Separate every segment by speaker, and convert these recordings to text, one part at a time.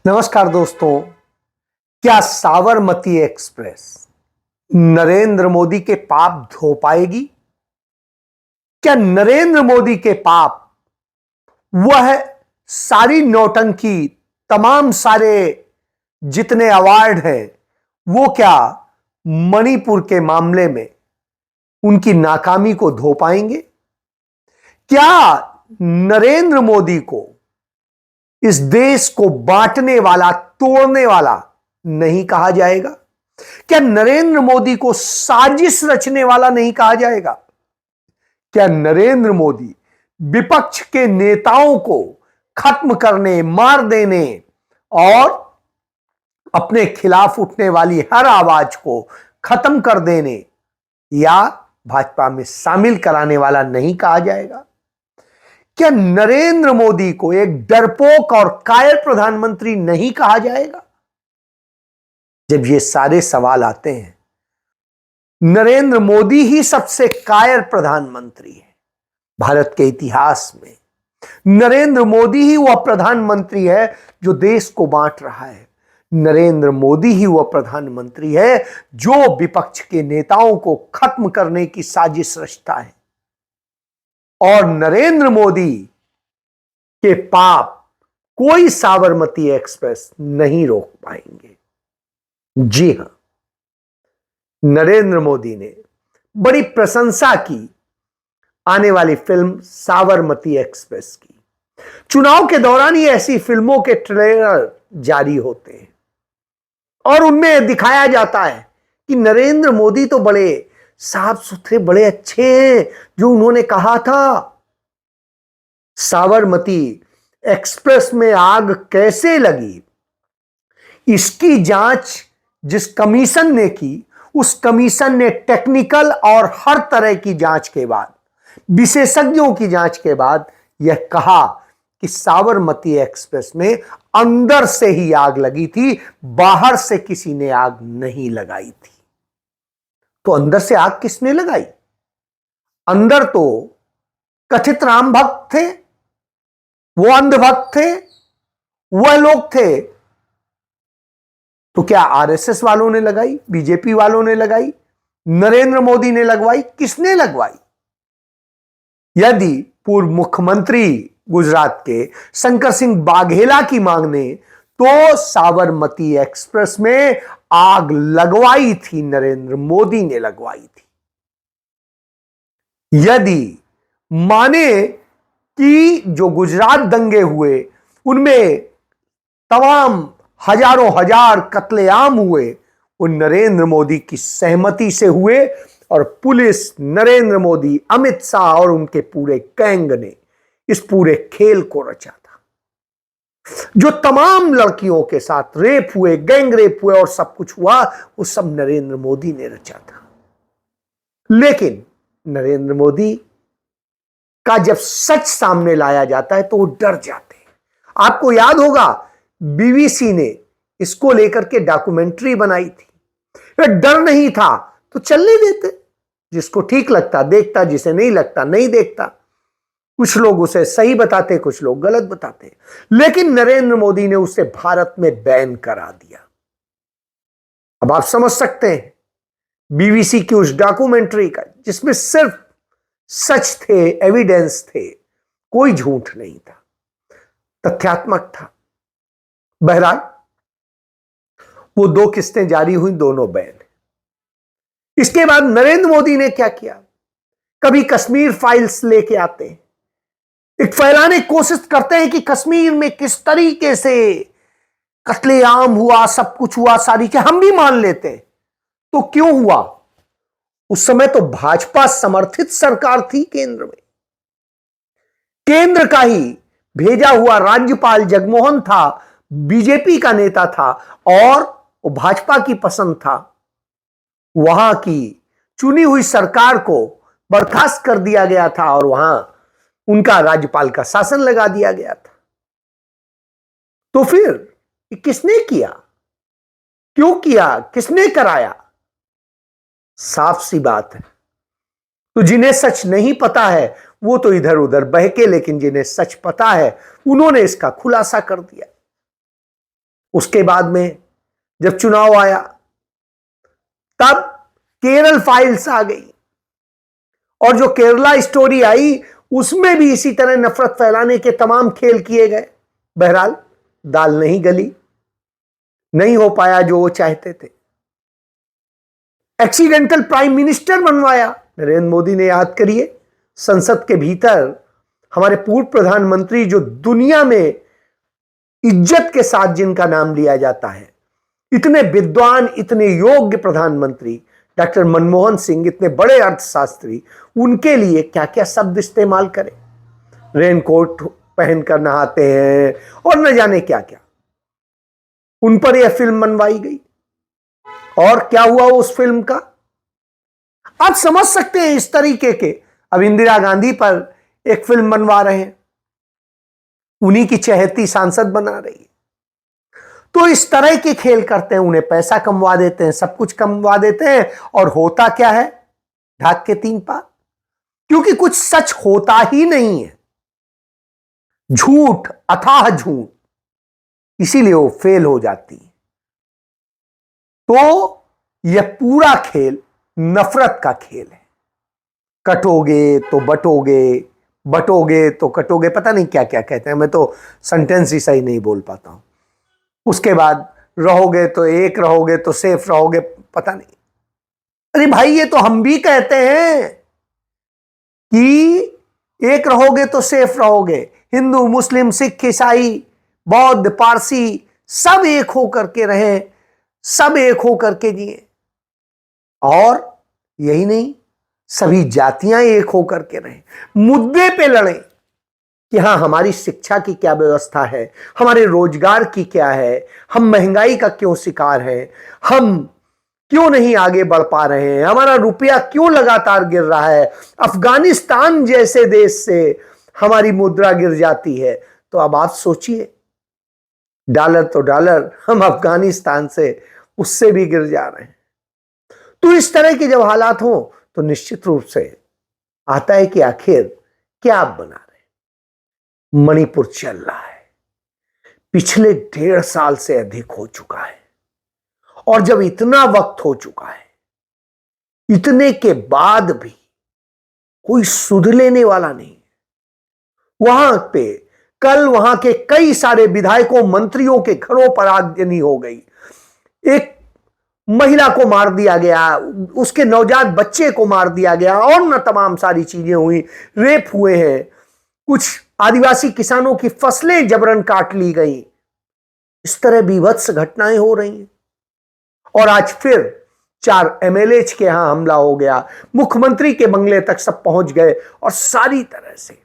Speaker 1: नमस्कार दोस्तों। क्या साबरमती एक्सप्रेस नरेंद्र मोदी के पाप धो पाएगी? क्या नरेंद्र मोदी के पाप, वह सारी नौटंकी, तमाम सारे जितने अवार्ड हैं, वो क्या मणिपुर के मामले में उनकी नाकामी को धो पाएंगे? क्या नरेंद्र मोदी को इस देश को बांटने वाला, तोड़ने वाला नहीं कहा जाएगा? क्या नरेंद्र मोदी को साजिश रचने वाला नहीं कहा जाएगा? क्या नरेंद्र मोदी विपक्ष के नेताओं को खत्म करने, मार देने और अपने खिलाफ उठने वाली हर आवाज को खत्म कर देने या भाजपा में शामिल कराने वाला नहीं कहा जाएगा? क्या नरेंद्र मोदी को एक डरपोक और कायर प्रधानमंत्री नहीं कहा जाएगा? जब ये सारे सवाल आते हैं, नरेंद्र मोदी ही सबसे कायर प्रधानमंत्री है भारत के इतिहास में। नरेंद्र मोदी ही वह प्रधानमंत्री है जो देश को बांट रहा है। नरेंद्र मोदी ही वह प्रधानमंत्री है जो विपक्ष के नेताओं को खत्म करने की साजिश रचता है। और नरेंद्र मोदी के पाप कोई साबरमती एक्सप्रेस नहीं रोक पाएंगे। जी हां, नरेंद्र मोदी ने बड़ी प्रशंसा की आने वाली फिल्म साबरमती एक्सप्रेस की। चुनाव के दौरान ही ऐसी फिल्मों के ट्रेलर जारी होते हैं और उनमें दिखाया जाता है कि नरेंद्र मोदी तो बड़े साफ सुथरे, बड़े अच्छे हैं, जो उन्होंने कहा था। साबरमती एक्सप्रेस में आग कैसे लगी, इसकी जांच जिस कमीशन ने की, उस कमीशन ने टेक्निकल और हर तरह की जांच के बाद, विशेषज्ञों की जांच के बाद यह कहा कि साबरमती एक्सप्रेस में अंदर से ही आग लगी थी, बाहर से किसी ने आग नहीं लगाई थी। तो अंदर से आग किसने लगाई? अंदर तो कथित राम भक्त थे, वो अंधभक्त थे, वह लोग थे। तो क्या आरएसएस वालों ने लगाई, बीजेपी वालों ने लगाई, नरेंद्र मोदी ने लगवाई? किसने लगवाई? यदि पूर्व मुख्यमंत्री गुजरात के शंकर सिंह बाघेला की मांगने, तो साबरमती एक्सप्रेस में आग लगवाई थी नरेंद्र मोदी ने, लगवाई थी। यदि माने कि जो गुजरात दंगे हुए उनमें तमाम हजारों हजार कत्लेआम हुए, वो नरेंद्र मोदी की सहमति से हुए और पुलिस, नरेंद्र मोदी, अमित शाह और उनके पूरे गैंग ने इस पूरे खेल को रचा था। जो तमाम लड़कियों के साथ रेप हुए, गैंग रेप हुए और सब कुछ हुआ, वो सब नरेंद्र मोदी ने रचा था। लेकिन नरेंद्र मोदी का जब सच सामने लाया जाता है तो वो डर जाते हैं। आपको याद होगा, बीबीसी ने इसको लेकर के डॉक्यूमेंट्री बनाई थी। डर नहीं था तो चलने देते, जिसको ठीक लगता देखता, जिसे नहीं लगता नहीं देखता। कुछ लोग उसे सही बताते, कुछ लोग गलत बताते, लेकिन नरेंद्र मोदी ने उसे भारत में बैन करा दिया। अब आप समझ सकते हैं बीबीसी की उस डॉक्यूमेंट्री का, जिसमें सिर्फ सच थे, एविडेंस थे, कोई झूठ नहीं था, तथ्यात्मक था। बहरहाल वो 2 किस्तें जारी हुई, दोनों बैन। इसके बाद नरेंद्र मोदी ने क्या किया? कभी कश्मीर फाइल्स लेके आते हैं, एक फैलाने की कोशिश करते हैं कि कश्मीर में किस तरीके से कत्लेआम हुआ, सब कुछ हुआ, सारी के हम भी मान लेते हैं। तो क्यों हुआ? उस समय तो भाजपा समर्थित सरकार थी केंद्र में, केंद्र का ही भेजा हुआ राज्यपाल जगमोहन था, बीजेपी का नेता था और वो भाजपा की पसंद था। वहां की चुनी हुई सरकार को बर्खास्त कर दिया गया था और वहां उनका राज्यपाल का शासन लगा दिया गया था। तो फिर किसने किया, क्यों किया, किसने कराया? साफ सी बात है। तो जिन्हें सच नहीं पता है वो तो इधर उधर बहके, लेकिन जिन्हें सच पता है उन्होंने इसका खुलासा कर दिया। उसके बाद में जब चुनाव आया तब केरल फाइल्स आ गई, और जो केरला स्टोरी आई उसमें भी इसी तरह नफरत फैलाने के तमाम खेल किए गए। बहरहाल दाल नहीं गली, नहीं हो पाया जो वो चाहते थे। एक्सीडेंटल प्राइम मिनिस्टर बनवाया नरेंद्र मोदी ने। याद करिए, संसद के भीतर हमारे पूर्व प्रधानमंत्री, जो दुनिया में इज्जत के साथ जिनका नाम लिया जाता है, इतने विद्वान, इतने योग्य प्रधानमंत्री डॉक्टर मनमोहन सिंह, इतने बड़े अर्थशास्त्री, उनके लिए क्या क्या शब्द इस्तेमाल करें। रेनकोट पहनकर नहाते हैं और न जाने क्या क्या। उन पर यह फिल्म बनवाई गई, और क्या हुआ उस फिल्म का आप समझ सकते हैं। इस तरीके के अब इंदिरा गांधी पर एक फिल्म बनवा रहे हैं, उन्हीं की चहेती सांसद बना रही है। तो इस तरह के खेल करते हैं, उन्हें पैसा कमवा देते हैं, सब कुछ कमवा देते हैं, और होता क्या है, ढाक के तीन पार। क्योंकि कुछ सच होता ही नहीं है, झूठ, अथाह झूठ, इसीलिए वो फेल हो जाती है। तो यह पूरा खेल नफरत का खेल है। कटोगे तो बटोगे, बटोगे तो कटोगे, पता नहीं क्या क्या कहते हैं, मैं तो सेंटेंस ही सही नहीं बोल पाता हूं। उसके बाद रहोगे तो एक, रहोगे तो सेफ रहोगे, पता नहीं। अरे भाई, ये तो हम भी कहते हैं कि एक रहोगे तो सेफ रहोगे। हिंदू, मुस्लिम, सिख, ईसाई, बौद्ध, पारसी सब एक होकर के रहे, सब एक होकर के जिए। और यही नहीं, सभी जातियां एक होकर के रहे, मुद्दे पे लड़े कि हां, हमारी शिक्षा की क्या व्यवस्था है, हमारे रोजगार की क्या है, हम महंगाई का क्यों शिकार हैं, हम क्यों नहीं आगे बढ़ पा रहे हैं, हमारा रुपया क्यों लगातार गिर रहा है, अफगानिस्तान जैसे देश से हमारी मुद्रा गिर जाती है। तो अब आप सोचिए, डॉलर तो डॉलर, हम अफगानिस्तान से उससे भी गिर जा रहे हैं। तो इस तरह के जब हालात हो तो निश्चित रूप से आता है कि आखिर क्या आप बना रहे। मणिपुर चल रहा है, पिछले 1.5 साल से अधिक हो चुका है, और जब इतना वक्त हो चुका है, इतने के बाद भी कोई सुध लेने वाला नहीं। वहां पे कल वहां के कई सारे विधायकों, मंत्रियों के घरों पर आगजनी हो गई, एक महिला को मार दिया गया, उसके नवजात बच्चे को मार दिया गया, और न तमाम सारी चीजें हुई, रेप हुए हैं, कुछ आदिवासी किसानों की फसलें जबरन काट ली गई। इस तरह बीभत्स घटनाएं हो रही हैं। और आज फिर 4 एमएलए के यहां हमला हो गया, मुख्यमंत्री के बंगले तक सब पहुंच गए, और सारी तरह से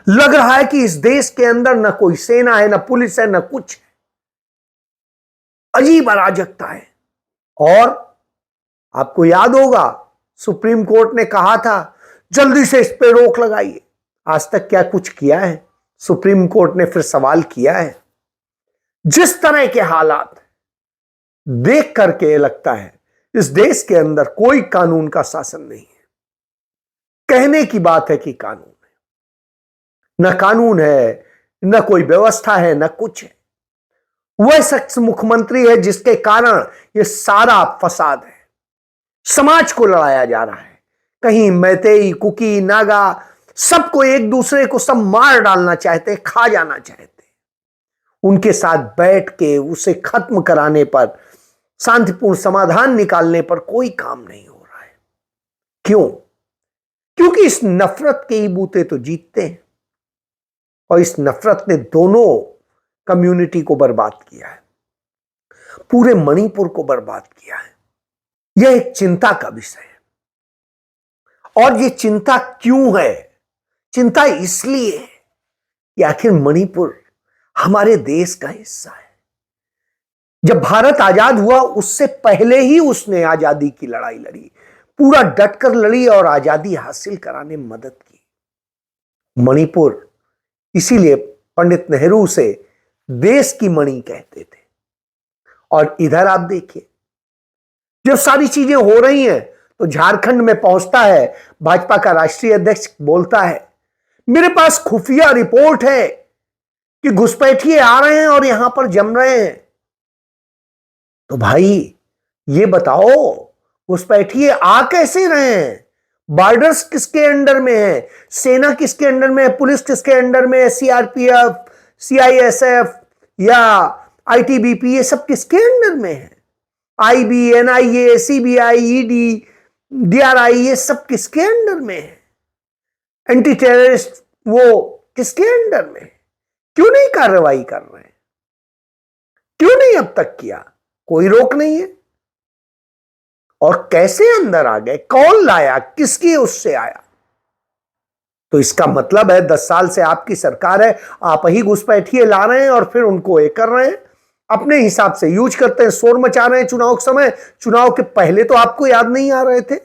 Speaker 1: लग रहा है कि इस देश के अंदर न कोई सेना है, न पुलिस है, न कुछ है। अजीब अराजकता है। और आपको याद होगा, सुप्रीम कोर्ट ने कहा था जल्दी से इस पे रोक लगाइए। आज तक क्या कुछ किया है? सुप्रीम कोर्ट ने फिर सवाल किया है। जिस तरह के हालात देख करके लगता है इस देश के अंदर कोई कानून का शासन नहीं है। कहने की बात है कि कानून है, न कानून है, न कोई व्यवस्था है, न कुछ है। वह शख्स मुख्यमंत्री है जिसके कारण यह सारा फसाद है। समाज को लड़ाया जा रहा है, कहीं मैतेई, कुकी, नागा, सबको एक दूसरे को सब मार डालना चाहते, खा जाना चाहते। उनके साथ बैठ के उसे खत्म कराने पर, शांतिपूर्ण समाधान निकालने पर कोई काम नहीं हो रहा है। क्यों? क्योंकि इस नफरत के ही बूते तो जीतते हैं, और इस नफरत ने दोनों कम्युनिटी को बर्बाद किया है, पूरे मणिपुर को बर्बाद किया है। यह एक चिंता का विषय है। और यह चिंता क्यों है? चिंता इसलिए है कि आखिर मणिपुर हमारे देश का हिस्सा है। जब भारत आजाद हुआ उससे पहले ही उसने आजादी की लड़ाई लड़ी, पूरा डटकर लड़ी और आजादी हासिल कराने में मदद की। मणिपुर इसीलिए पंडित नेहरू से देश की मणि कहते थे। और इधर आप देखिए, जब सारी चीजें हो रही हैं तो झारखंड में पहुंचता है भाजपा का राष्ट्रीय अध्यक्ष, बोलता है मेरे पास खुफिया रिपोर्ट है कि घुसपैठिए आ रहे हैं और यहां पर जम रहे हैं। तो भाई ये बताओ, घुसपैठिए आ कैसे रहे हैं? बॉर्डर्स किसके अंडर में है? सेना किसके अंडर में है? पुलिस किसके अंडर में है? सीआरपीएफ, सीआईएसएफ या आईटीबीपी, ये सब किसके अंडर में है? IB, NIA, CBI, ED, DRI, ये सब किसके अंडर में है? एंटी टेररिस्ट वो किसके अंडर में है? क्यों नहीं कार्रवाई कर रहे हैं? क्यों नहीं अब तक किया? कोई रोक नहीं है। और कैसे अंदर आ गए? कौन लाया? किसकी उससे आया? तो इसका मतलब है 10 साल से आपकी सरकार है, आप ही घुसपैठिए ला रहे हैं और फिर उनको ये कर रहे हैं, अपने हिसाब से यूज करते हैं, शोर मचा रहे हैं चुनाव के समय। चुनाव के पहले तो आपको याद नहीं आ रहे थे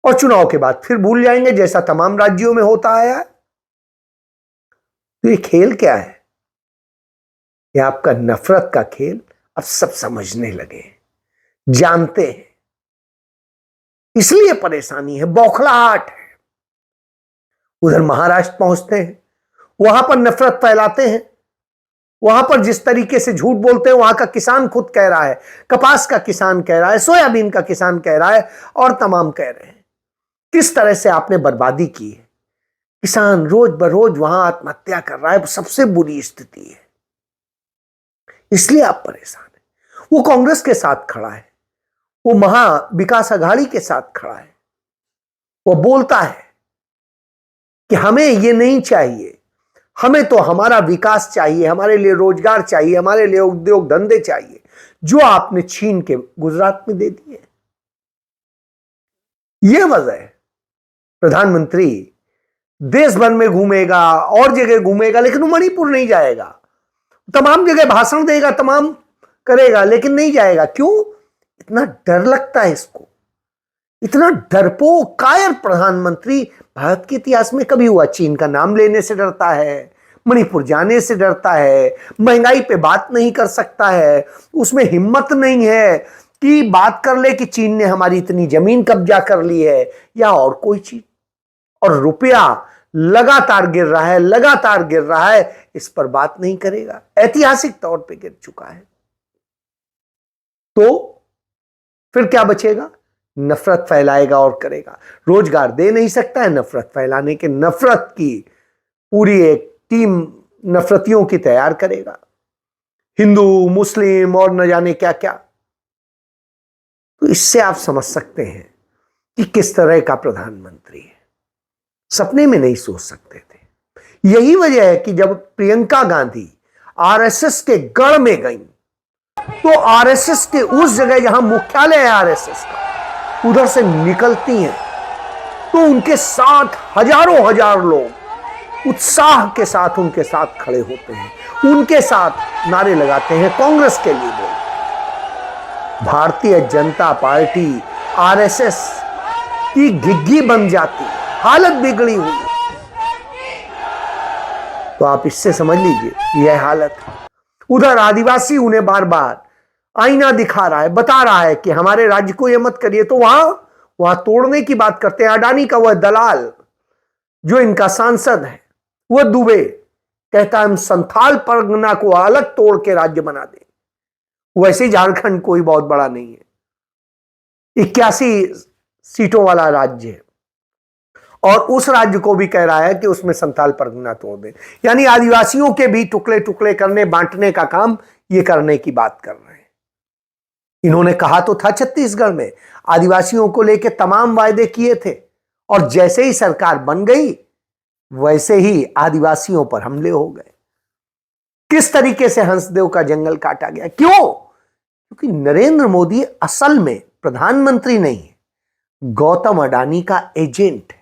Speaker 1: और चुनाव के बाद फिर भूल जाएंगे, जैसा तमाम राज्यों में होता आया है। तो ये खेल क्या है? ये आपका नफरत का खेल अब सब समझने लगे, जानते हैं, इसलिए परेशानी है, बौखलाहट है। उधर महाराष्ट्र पहुंचते हैं, वहां पर नफरत फैलाते हैं, वहां पर जिस तरीके से झूठ बोलते हैं, वहां का किसान खुद कह रहा है, कपास का किसान कह रहा है, सोयाबीन का किसान कह रहा है और तमाम कह रहे हैं किस तरह से आपने बर्बादी की है। किसान रोज बरोज वहां आत्महत्या कर रहा है, सबसे बुरी स्थिति है, इसलिए आप परेशान हैं। वो कांग्रेस के साथ खड़ा है, वो महा विकास अघाड़ी के साथ खड़ा है, वो बोलता है कि हमें ये नहीं चाहिए, हमें तो हमारा विकास चाहिए, हमारे लिए रोजगार चाहिए, हमारे लिए उद्योग धंधे चाहिए, जो आपने छीन के गुजरात में दे दिए। यह वजह है प्रधानमंत्री देश भर में घूमेगा और जगह घूमेगा, लेकिन वो मणिपुर नहीं जाएगा। तमाम जगह भाषण देगा, तमाम करेगा, लेकिन नहीं जाएगा। क्यों? इतना डर लगता है इसको। इतना डरपोक कायर प्रधानमंत्री भारत के इतिहास में कभी हुआ? चीन का नाम लेने से डरता है, मणिपुर जाने से डरता है, महंगाई पे बात नहीं कर सकता है, उसमें हिम्मत नहीं है कि बात कर ले कि चीन ने हमारी इतनी जमीन कब्जा कर ली है या और कोई चीज। और रुपया लगातार गिर रहा है, लगातार गिर रहा है, इस पर बात नहीं करेगा, ऐतिहासिक तौर पे गिर चुका है। तो फिर क्या बचेगा? नफरत फैलाएगा और करेगा। रोजगार दे नहीं सकता है, नफरत फैलाने के, नफरत की पूरी एक टीम नफरतियों की तैयार करेगा, हिंदू, मुस्लिम और न जाने क्या क्या। तो इससे आप समझ सकते हैं कि किस तरह का प्रधानमंत्री है। सपने में नहीं सोच सकते थे। यही वजह है कि जब प्रियंका गांधी आरएसएस के गढ़ में गई, तो आरएसएस के उस जगह जहां मुख्यालय है आरएसएस का, उधर से निकलती हैं तो उनके साथ हजारों हजार लोग उत्साह के साथ उनके साथ खड़े होते हैं, उनके साथ नारे लगाते हैं, कांग्रेस के लिए बोल। भारतीय जनता पार्टी आरएसएस की घिघी बन जाती, हालत बिगड़ी हुई। तो आप इससे समझ लीजिए यह हालत है। उधर आदिवासी उन्हें बार बार आईना दिखा रहा है, बता रहा है कि हमारे राज्य को यह मत करिए, तो वहां तोड़ने की बात करते हैं। अडानी का वह दलाल जो इनका सांसद है, वह दुबे, कहता है हम संथाल परगना को अलग तोड़ के राज्य बना दें। वैसे झारखंड कोई बहुत बड़ा नहीं है, 81 सीटों वाला राज्य है, और उस राज्य को भी कह रहा है कि उसमें संथाल परगना तोड़ दें। यानी आदिवासियों के भी टुकड़े टुकड़े करने, बांटने का काम ये करने की बात कर रहे हैं। इन्होंने कहा तो था छत्तीसगढ़ में आदिवासियों को लेकर तमाम वायदे किए थे, और जैसे ही सरकार बन गई वैसे ही आदिवासियों पर हमले हो गए। किस तरीके से हंसदेव का जंगल काटा गया? क्यों? क्योंकि नरेंद्र मोदी असल में प्रधानमंत्री नहीं है, गौतम अडानी का एजेंट है।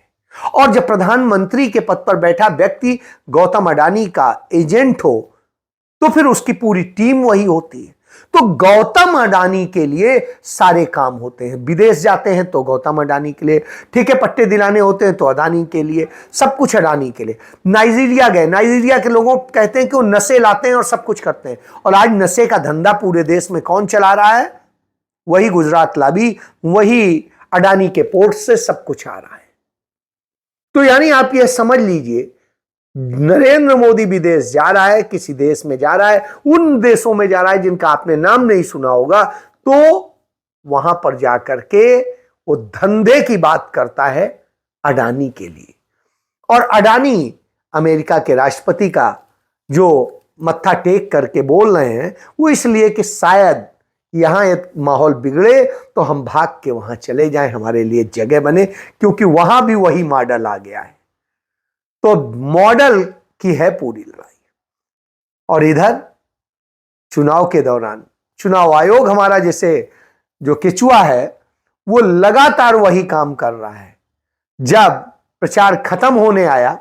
Speaker 1: और जब प्रधानमंत्री के पद पर बैठा व्यक्ति गौतम अडानी का एजेंट हो, तो फिर उसकी पूरी टीम वही होती है। तो गौतम अडानी के लिए सारे काम होते हैं। विदेश जाते हैं तो गौतम अडानी के लिए, ठेके पट्टे दिलाने होते हैं तो अडानी के लिए, सब कुछ अडानी के लिए। नाइजीरिया गए, नाइजीरिया के लोगों कहते हैं कि वो नशे लाते हैं और सब कुछ करते हैं, और आज नशे का धंधा पूरे देश में कौन चला रहा है? वही गुजरात लाबी, वही अडानी के पोर्ट से सब कुछ आ रहा है। तो यानी आप यह समझ लीजिए, नरेंद्र मोदी विदेश जा रहा है, किसी देश में जा रहा है, उन देशों में जा रहा है जिनका आपने नाम नहीं सुना होगा, तो वहां पर जाकर के वो धंधे की बात करता है अडानी के लिए। और अडानी अमेरिका के राष्ट्रपति का जो मत्था टेक करके बोल रहे हैं वो इसलिए कि शायद यहां एक माहौल बिगड़े तो हम भाग के वहां चले जाएं, हमारे लिए जगह बने, क्योंकि वहां भी वही मॉडल आ गया है। तो मॉडल की है पूरी लड़ाई। और इधर चुनाव के दौरान चुनाव आयोग हमारा जैसे जो केचुआ है वो लगातार वही काम कर रहा है। जब प्रचार खत्म होने आया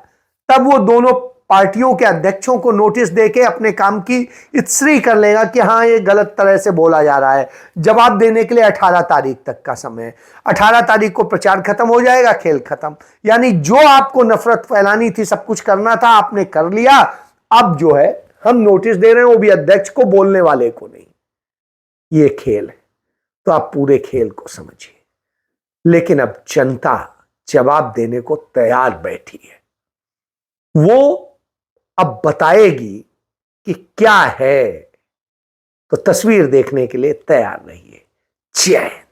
Speaker 1: तब वो दोनों पार्टियों के अध्यक्षों को नोटिस देके अपने काम की इत्सरी कर लेगा कि हां ये गलत तरह से बोला जा रहा है। जवाब देने के लिए 18 तारीख तक का समय, 18 तारीख को प्रचार खत्म हो जाएगा, खेल खत्म। यानी जो आपको नफरत फैलानी थी, सब कुछ करना था, आपने कर लिया। अब जो है हम नोटिस दे रहे हैं, वो भी अध्यक्ष को, बोलने वाले को नहीं। ये खेल है, तो आप पूरे खेल को समझिए। लेकिन अब जनता जवाब देने को तैयार बैठी है। वो अब बताएगी कि क्या है, तो तस्वीर देखने के लिए तैयार रहिए। जय हिंद।